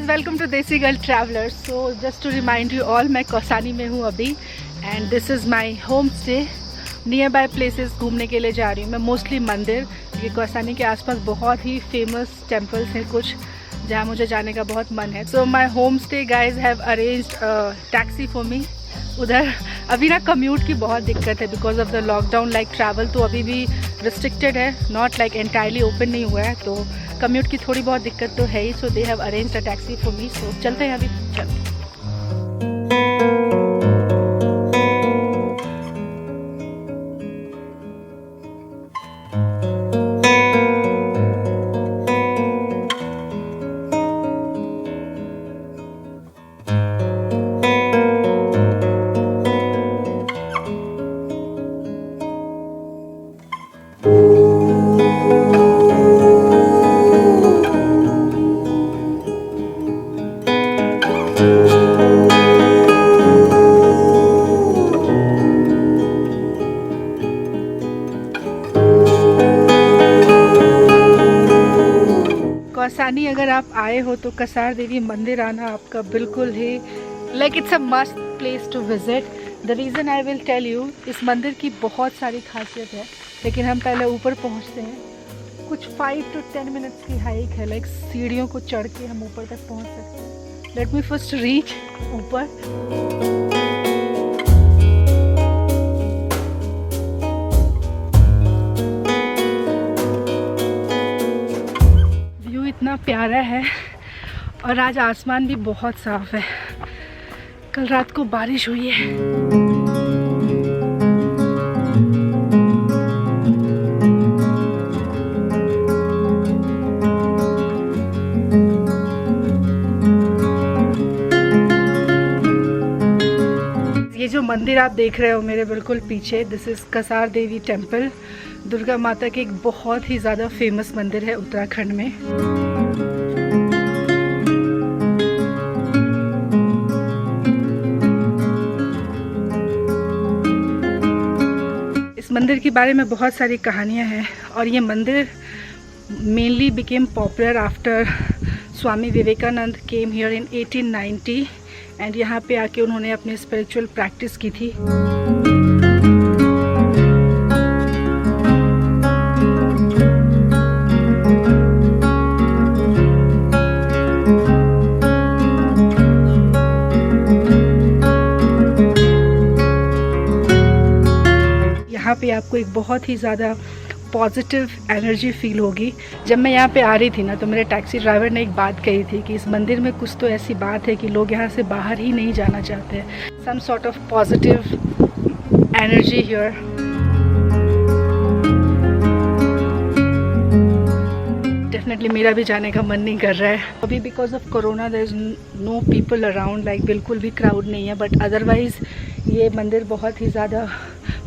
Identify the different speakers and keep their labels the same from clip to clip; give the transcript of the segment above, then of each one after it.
Speaker 1: Guys, welcome to desi girl traveller. So just to remind you all, मैं कौसानी में हूँ अभी and this is my home stay. Nearby places घूमने के लिए जा रही हूँ मैं, मोस्टली मंदिर। ये कौसानी के आसपास बहुत ही फेमस टेम्पल्स हैं कुछ, जहाँ मुझे जाने का बहुत मन है। So my home stay guys have arranged taxi for me. उधर अभी ना कम्यूट की बहुत दिक्कत है because of the lockdown. Like travel तो अभी भी रिस्ट्रिक्टेड है, नॉट लाइक एंटायरली ओपन नहीं हुआ है, तो कम्यूट की थोड़ी बहुत दिक्कत तो है ही। So they have arranged a taxi for me. So चलते हैं अभी, चलते हैं। कौसानी अगर आप आए हो तो कसार देवी मंदिर आना आपका बिल्कुल ही like it's a must place to visit. The reason I will tell you, इस मंदिर की बहुत सारी खासियत है, लेकिन हम पहले ऊपर पहुंचते हैं। कुछ 5 to 10 मिनट्स की हाइक है, लाइक सीढ़ियों को चढ़ के हम ऊपर तक पहुंच सकते हैं। लेट मी फर्स्ट रीच ऊपर। इतना प्यारा है और आज आसमान भी बहुत साफ है। कल रात को बारिश हुई है। ये जो मंदिर आप देख रहे हो मेरे बिल्कुल पीछे, this is Kasar Devi temple. Durga माता की एक बहुत ही ज़्यादा फेमस मंदिर है उत्तराखंड में। इस मंदिर के बारे में बहुत सारी कहानियां हैं और ये मंदिर mainly became popular after Swami Vivekananda came here in 1890 and यहाँ पे आके उन्होंने अपनी स्पिरिचुअल प्रैक्टिस की थी। यहाँ पे आपको एक बहुत ही ज़्यादा पॉजिटिव एनर्जी फील होगी। जब मैं यहाँ पे आ रही थी ना, तो मेरे टैक्सी ड्राइवर ने एक बात कही थी कि इस मंदिर में कुछ तो ऐसी बात है कि लोग यहाँ से बाहर ही नहीं जाना चाहते हैं। Some sort of positive energy here. Definitely मेरा भी जाने का मन नहीं कर रहा है अभी because of corona. There is no people around, like बिल्कुल भी क्राउड नहीं है, बट अदरवाइज़ ये मंदिर बहुत ही ज़्यादा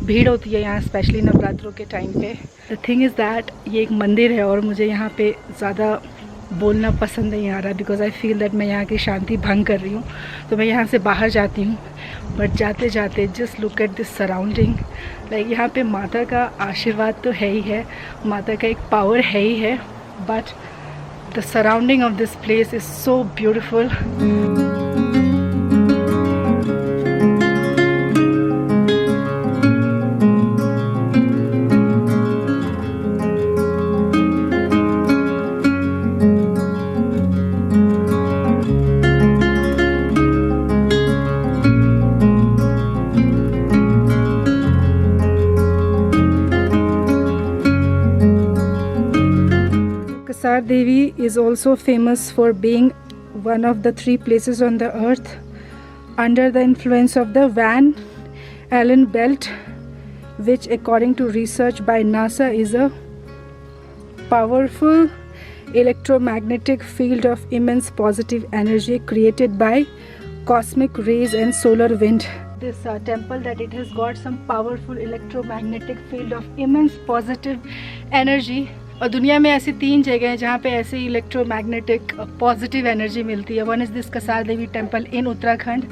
Speaker 1: भीड़ होती है यहाँ, स्पेशली नवरात्रों के टाइम पे। द थिंग इज़ दैट ये एक मंदिर है और मुझे यहाँ पे ज़्यादा बोलना पसंद नहीं आ रहा बिकॉज आई फील दैट मैं यहाँ की शांति भंग कर रही हूँ, तो मैं यहाँ से बाहर जाती हूँ। बट जाते जाते just look at this surrounding. Like यहाँ पे माता का आशीर्वाद तो है ही है, माता का एक पावर है ही है, but the surrounding of this place is so beautiful. Kasar Devi is also famous for being one of the 3 places on the earth under the influence of the Van Allen belt, which according to research by NASA is a powerful electromagnetic field of immense positive energy created by cosmic rays and solar wind. This temple, that it has got some powerful electromagnetic field of immense positive energy और दुनिया में ऐसी 3 जगह हैं जहाँ पे ऐसी electromagnetic positive energy मिलती है। One is this Kasar Devi temple in Uttarakhand,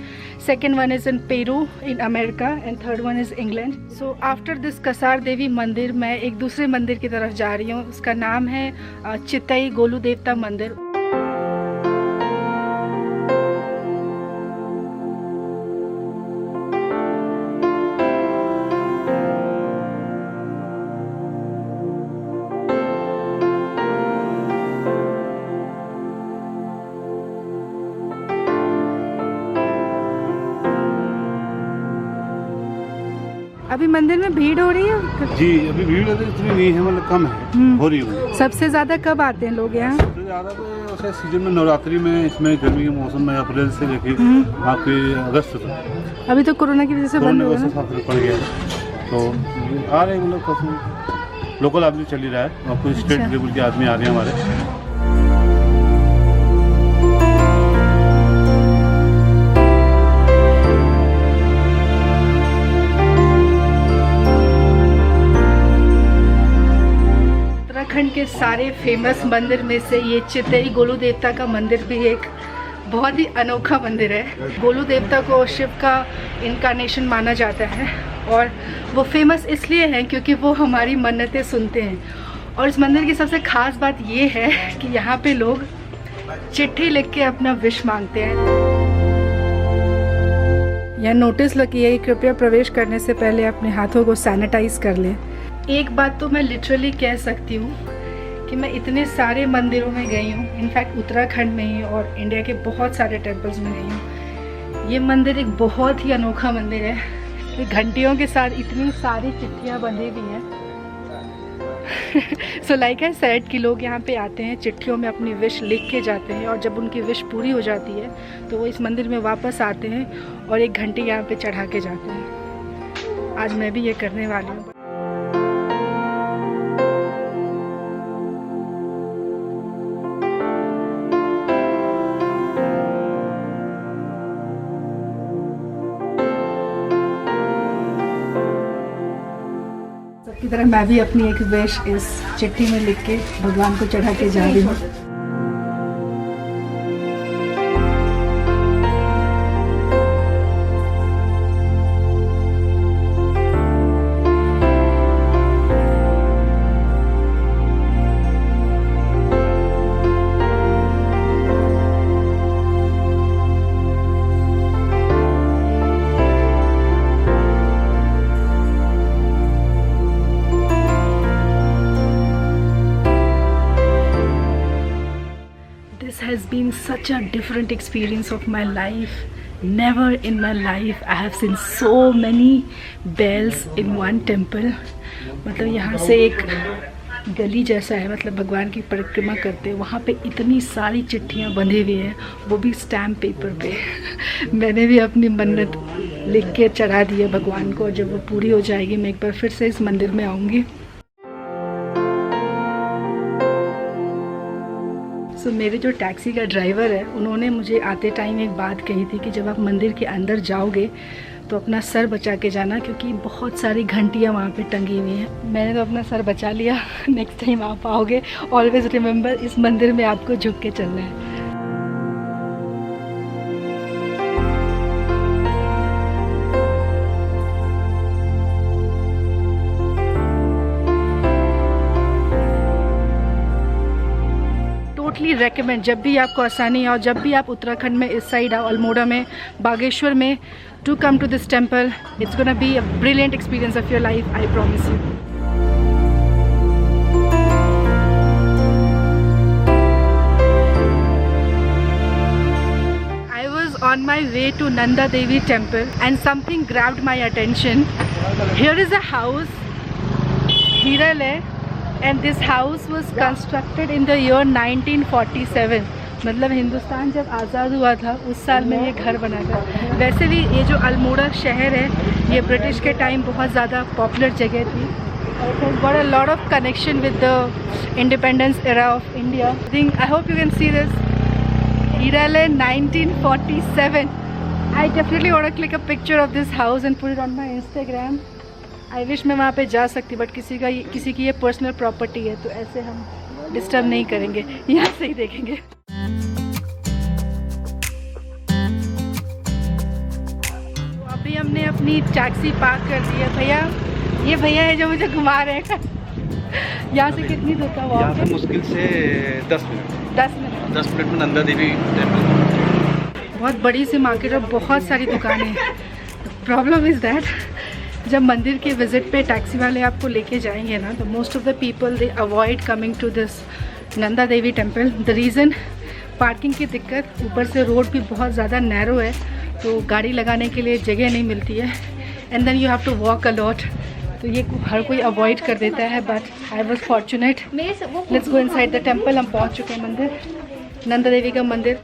Speaker 1: second one is in Peru in America and third one is England. So after this Kasar Devi मंदिर मैं एक दूसरे मंदिर की तरफ जा रही हूँ। उसका नाम है चितई गोलू देवता मंदिर। अभी मंदिर में भीड़ हो रही है?
Speaker 2: जी अभी भीड़ इतनी नहीं है, मतलब कम है, हो रही है।
Speaker 1: सबसे ज़्यादा कब आते हैं लोग यहाँ?
Speaker 2: सबसे ज़्यादा तो ऐसे सीजन में नवरात्रि में, इसमें गर्मी के मौसम में अप्रैल से लेके आपके अगस्त तक।
Speaker 1: अभी तो कोरोना की वजह से बंद हो गया,
Speaker 2: पड़ गया तो आ रहे, मतलब लोकल आदमी चल ही रहा है और कुछ स्टेट लेवल के आदमी आ रहे हैं हमारे।
Speaker 1: उत्तराखंड के सारे फेमस मंदिर में से ये चितई गोलू देवता का मंदिर भी एक बहुत ही अनोखा मंदिर है। गोलू देवता को शिव का इनकारनेशन माना जाता है और वो फेमस इसलिए है क्योंकि वो हमारी मन्नतें सुनते हैं। और इस मंदिर की सबसे ख़ास बात ये है कि यहाँ पे लोग चिट्ठी लिख के अपना विश मांगते हैं। यह नोटिस लगी है कि कृपया प्रवेश करने से पहले अपने हाथों को सैनिटाइज कर लें। एक बात तो मैं लिटरली कह सकती हूँ कि मैं इतने सारे मंदिरों में गई हूँ, इनफैक्ट उत्तराखंड में ही और इंडिया के बहुत सारे टेम्पल्स में गई हूँ। ये मंदिर एक बहुत ही अनोखा मंदिर है कि घंटियों के साथ इतनी सारी चिट्ठियाँ बंधी हुई हैं। सो लाइक आई सेड कि लोग यहाँ पे आते हैं, चिट्ठियों में अपनी विश लिख के जाते हैं और जब उनकी विश पूरी हो जाती है तो वो इस मंदिर में वापस आते हैं और एक घंटी यहाँ पे चढ़ा के जाते हैं। आज मैं भी ये करने वाली हूँ। की तरह मैं भी अपनी एक विश इस चिट्ठी में लिख के भगवान को चढ़ा के जा रही हूँ। Has been such a different experience of my life. Never in my life I have seen so many bells in one temple. मतलब यहाँ से एक गली जैसा है, मतलब भगवान की परिक्रमा करते हैं, वहाँ पे इतनी सारी चिट्ठियाँ बंधी हुई हैं, वो भी स्टैम्प पेपर पे। मैंने भी अपनी मन्नत लिख के चढ़ा दी है भगवान को। जब वो पूरी हो जाएगी मैं एक बार फिर से इस मंदिर में आऊँगी। सो मेरे जो टैक्सी का ड्राइवर है उन्होंने मुझे आते टाइम एक बात कही थी कि जब आप मंदिर के अंदर जाओगे तो अपना सर बचा के जाना, क्योंकि बहुत सारी घंटियाँ वहाँ पे टंगी हुई हैं। मैंने तो अपना सर बचा लिया। नेक्स्ट टाइम आप आओगे ऑलवेज़ रिमेंबर, इस मंदिर में आपको झुक के चलना है। टोटली रेकमेंड, जब भी आपको आसानी हो, जब भी आप उत्तराखंड में इस साइड आओ, अल्मोड़ा में, बागेश्वर में, to come to this temple. It's gonna be a brilliant experience of your life, I promise you. I was on my way to Nanda Devi temple and something grabbed my attention. Here is a house, Hirale, and this house was constructed in the year 1947. मतलब हिंदुस्तान जब आज़ाद हुआ था उस साल में ये घर बना था। वैसे भी ये जो अल्मोड़ा शहर है ये ब्रिटिश के टाइम बहुत ज़्यादा पॉपुलर जगह थी और it has got a lot of connection with the independence era of India. I hope you can see this Hirale 1947. I definitely want to click a picture of this house and put it on my Instagram. I wish मैं वहाँ पे जा सकती, but किसी की ये personal property है तो ऐसे हम डिस्टर्ब नहीं करेंगे, यहाँ से ही देखेंगे। तो अभी हमने अपनी टैक्सी पार्क कर दी है। भैया, ये भैया है जो मुझे घुमा रहे हैं। यहाँ से कितनी दूर का वॉक है?
Speaker 2: मुश्किल से 10 मिनट। 10 मिनट में नंदा देवी टेम्पल।
Speaker 1: बहुत बड़ी सी मार्केट और बहुत सारी दुकानें। प्रॉब्लम इज़ दैट जब मंदिर के विज़िट पे टैक्सी वाले आपको लेके जाएंगे ना, तो most of the people they avoid coming to this Nanda Devi temple. The reason, parking की दिक्कत, ऊपर से रोड भी बहुत ज़्यादा नैरो है तो गाड़ी लगाने के लिए जगह नहीं मिलती है। And then you have to walk a lot, तो ये हर कोई अवॉइड कर देता है, but I was fortunate. Let's go inside the temple. हम पहुंच चुके हैं मंदिर, नंदा देवी का मंदिर।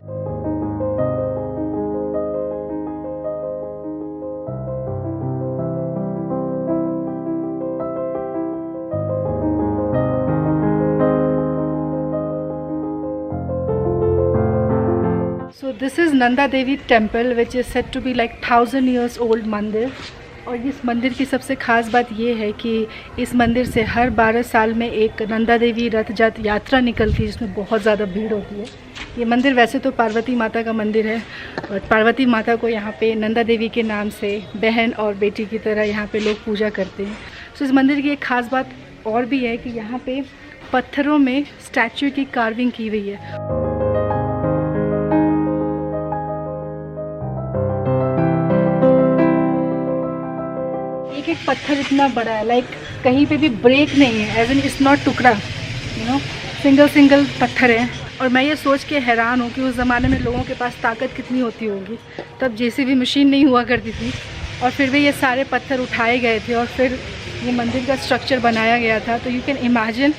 Speaker 1: So this is Nanda Devi temple which is said to be like 1000 years old मंदिर। और इस मंदिर की सबसे ख़ास बात ये है कि इस मंदिर से हर 12 साल में एक नंदा देवी रथ यात्रा निकलती है, जिसमें बहुत ज़्यादा भीड़ होती है। ये मंदिर वैसे तो पार्वती माता का मंदिर है, और पार्वती माता को यहाँ पे नंदा देवी के नाम से बहन और बेटी की तरह यहाँ पे लोग पूजा करते हैं। सो इस मंदिर की एक ख़ास बात और भी है कि यहाँ पे पत्थरों में स्टैचू की कार्विंग की हुई है। एक पत्थर इतना बड़ा है, लाइक कहीं पे भी ब्रेक नहीं है, एज इन इट्स नॉट टुकड़ा, यू नो, सिंगल पत्थर है। और मैं ये सोच के हैरान हूँ कि उस ज़माने में लोगों के पास ताकत कितनी होती होगी। तब जेसीबी मशीन नहीं हुआ करती थी, और फिर भी ये सारे पत्थर उठाए गए थे और फिर ये मंदिर का स्ट्रक्चर बनाया गया था। तो you can imagine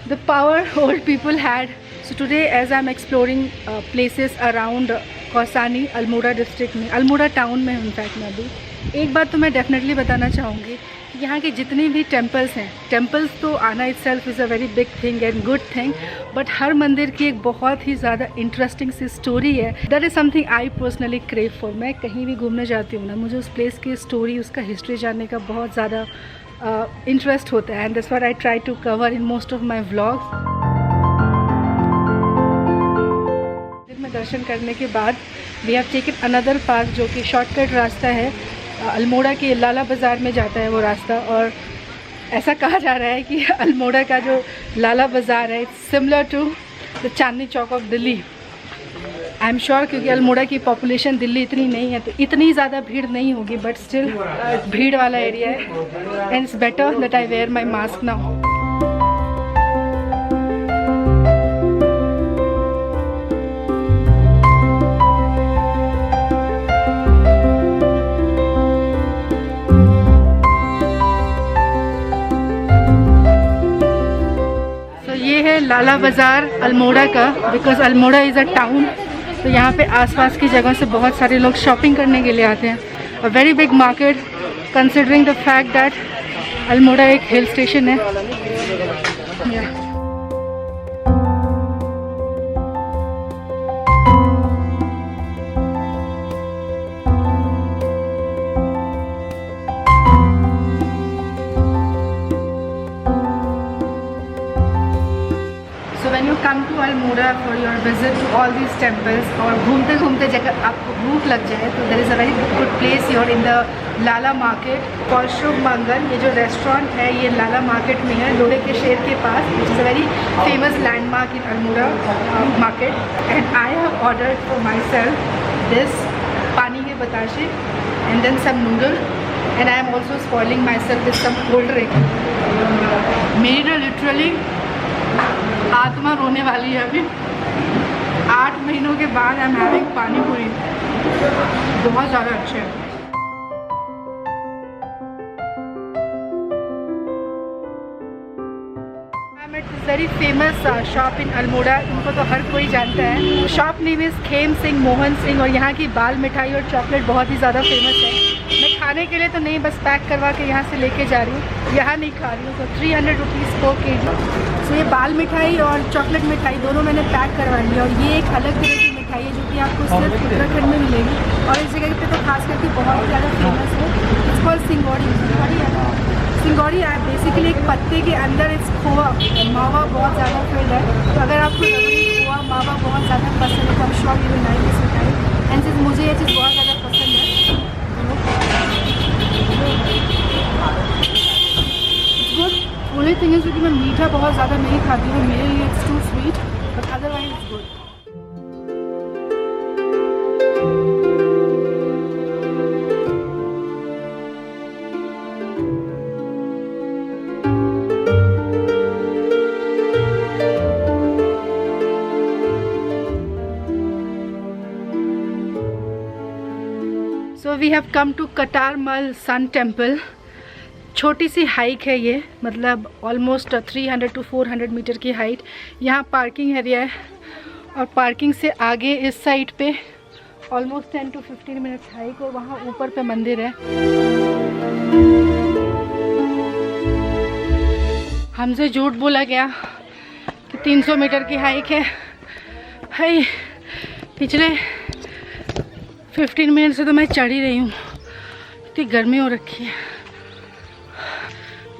Speaker 1: the power old people had. So today as I am exploring places around Kausani, Almora district में, अल्मोड़ा टाउन में इनफैक्ट मैं अभी। एक बात तो मैं डेफिनेटली बताना चाहूँगी कि यहाँ के जितने भी टेम्पल्स हैं, टेम्पल्स तो आना itself is a very big thing and good thing, but हर मंदिर की एक बहुत ही ज़्यादा इंटरेस्टिंग सी स्टोरी है। That is something I personally crave for. मैं कहीं भी घूमने जाती हूँ ना, मुझे उस प्लेस की स्टोरी, उसका हिस्ट्री जानने का बहुत ज़्यादा इंटरेस्ट होता है, and that's what I try to cover in most of my vlogs. में दर्शन करने के बाद we have taken another park, जो कि शॉर्टकट रास्ता है, अल्मोड़ा के लाला बाज़ार में जाता है वो रास्ता। और ऐसा कहा जा रहा है कि अल्मोड़ा का जो लाला बाज़ार है it's similar to the Chandni Chowk of Delhi. I am sure, क्योंकि अल्मोड़ा की पॉपुलेशन दिल्ली इतनी नहीं है, तो इतनी ज़्यादा भीड़ नहीं होगी, बट स्टिल भीड़ वाला एरिया है, and it's better that I wear my mask now. Lala Bazar Almora का, because Almora is a town, तो यहाँ पे आसपास की जगह से बहुत सारे लोग शॉपिंग करने के लिए आते हैं। A very big market considering the fact that Almora एक हिल स्टेशन है। Come to Almora for your visit to all these temples, और घूमते घूमते जगह आपको भूख लग जाए तो there is a very good place your in the Lala market for Shubh Mangal. ये जो रेस्टोरेंट है ये लाला मार्केट में है, लोहे के शेर के पास, which is a very famous landmark in Almora market. And I have ordered for myself this pani के batashe and then some noodle, and I am also spoiling myself with some cold drink. मेरी ना literally आत्मा रोने वाली है अभी। 8 महीनों के बाद आई एम हैविंग पानी पूरी, बहुत ज़्यादा अच्छे है। Very famous shop in Almora, इनको तो हर कोई जानता है। Shop name is Khem Singh Mohan Singh, और यहाँ की बाल मिठाई और चॉकलेट बहुत ही ज़्यादा फेमस है। मैं खाने के लिए तो नहीं, बस पैक करवा के यहाँ से लेके जा रही हूँ, यहाँ नहीं खा रही हूँ। तो 300 रुपीज़ पर kg। तो ये बाल मिठाई और चॉकलेट मिठाई दोनों मैंने पैक करवाई है, और ये एक अलग तरह की मिठाई है जो कि आपको सिर्फ उत्तराखंड में मिलेगी, और इस जगह पे तो खास करके बहुत ज़्यादा फेमस है। It's called Singori. Singori basically एक पत्ते के अंदर इट्स खोआ, मावा बहुत ज़्यादा फिल्ड है। तो अगर आपको रबड़ी, खोआ, मावा बहुत ज़्यादा पसंद है तो हम sure you will like this मिठाई। एंड सिंस मुझे ये चीज़ बहुत ज़्यादा पसंद है, इट्स गुड। ओनली थिंग है क्योंकि मैं मीठा बहुत ज़्यादा नहीं खाती हूँ, मेरे लिए it's too sweet, but otherwise it's good. So we have come to Katarmal sun temple. छोटी सी हाइक है ये, मतलब ऑलमोस्ट 300 to 400 मीटर की हाइट। यहाँ पार्किंग एरिया है और पार्किंग से आगे इस साइड पे ऑलमोस्ट 10 to 15 मिनट्स हाइक और वहाँ ऊपर पे मंदिर है। हमसे झूठ बोला गया कि 300 मीटर की हाइक है। भाई पिछले 15 मिनट से तो मैं चढ़ ही रही हूँ, इतनी गर्मी हो रखी है।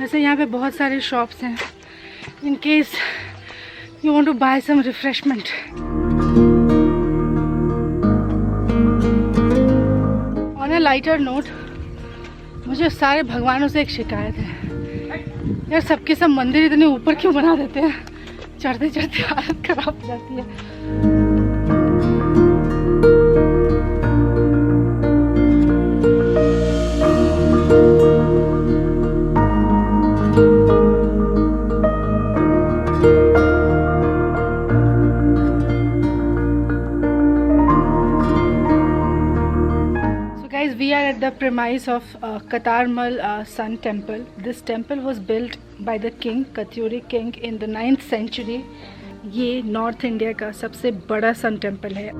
Speaker 1: वैसे यहाँ पे बहुत सारे शॉप्स हैं in case you want to buy some refreshment. On a lighter note, मुझे सारे भगवानों से एक शिकायत है यार, सबके सब मंदिर इतने ऊपर क्यों बना देते हैं, चढ़ते चढ़ते हालत खराब हो जाती है। We are at the premise of Katarmal Sun Temple. This temple was built by the king, Katyuri king, in the 9th century. ये नॉर्थ इंडिया का सबसे बड़ा सन टेम्पल है।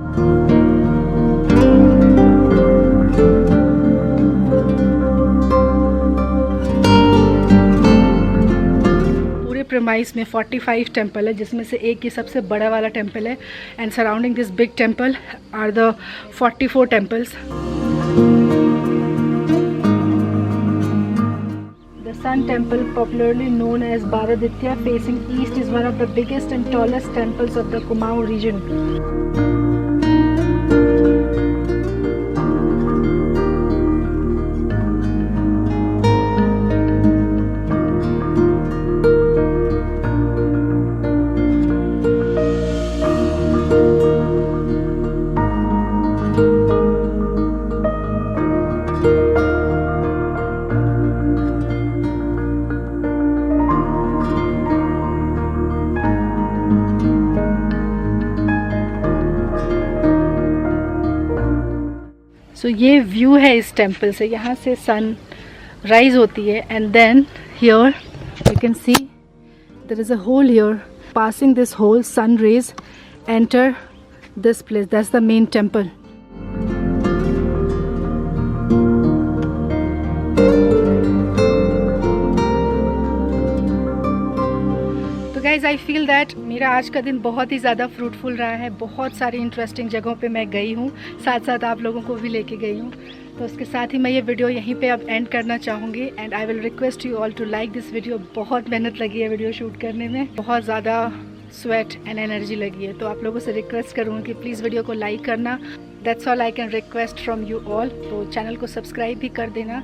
Speaker 1: पूरे premise में 45 टेम्पल है, जिसमें से एक ही सबसे बड़ा वाला टेम्पल है। And surrounding this big temple are the 44 temples. The Sun Temple, popularly known as Bharaditya, facing east, is one of the biggest and tallest temples of the Kumaon region. सो ये view है इस temple से, यहाँ से sun rise होती है। And then here you can see there is a hole here, passing this hole sun rays enter this place, that's the main temple. तो guys I feel that मेरा आज का दिन बहुत ही ज़्यादा फ्रूटफुल रहा है। बहुत सारी इंटरेस्टिंग जगहों पे मैं गई हूँ, साथ साथ आप लोगों को भी लेके गई हूँ। तो उसके साथ ही मैं ये वीडियो यहीं पे अब एंड करना चाहूँगी। And I will request you all to like this video. बहुत मेहनत लगी है वीडियो शूट करने में, बहुत ज़्यादा स्वेट एंड एनर्जी लगी है। तो आप लोगों से रिक्वेस्ट करूँगी कि प्लीज़ वीडियो को लाइक करना। That's all I can request from you all. तो चैनल को सब्सक्राइब भी कर देना।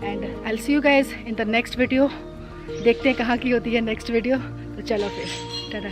Speaker 1: And I will see you guys in the next video. देखते हैं कहाँ की होती है नेक्स्ट वीडियो। तो चलो फिर टाटा।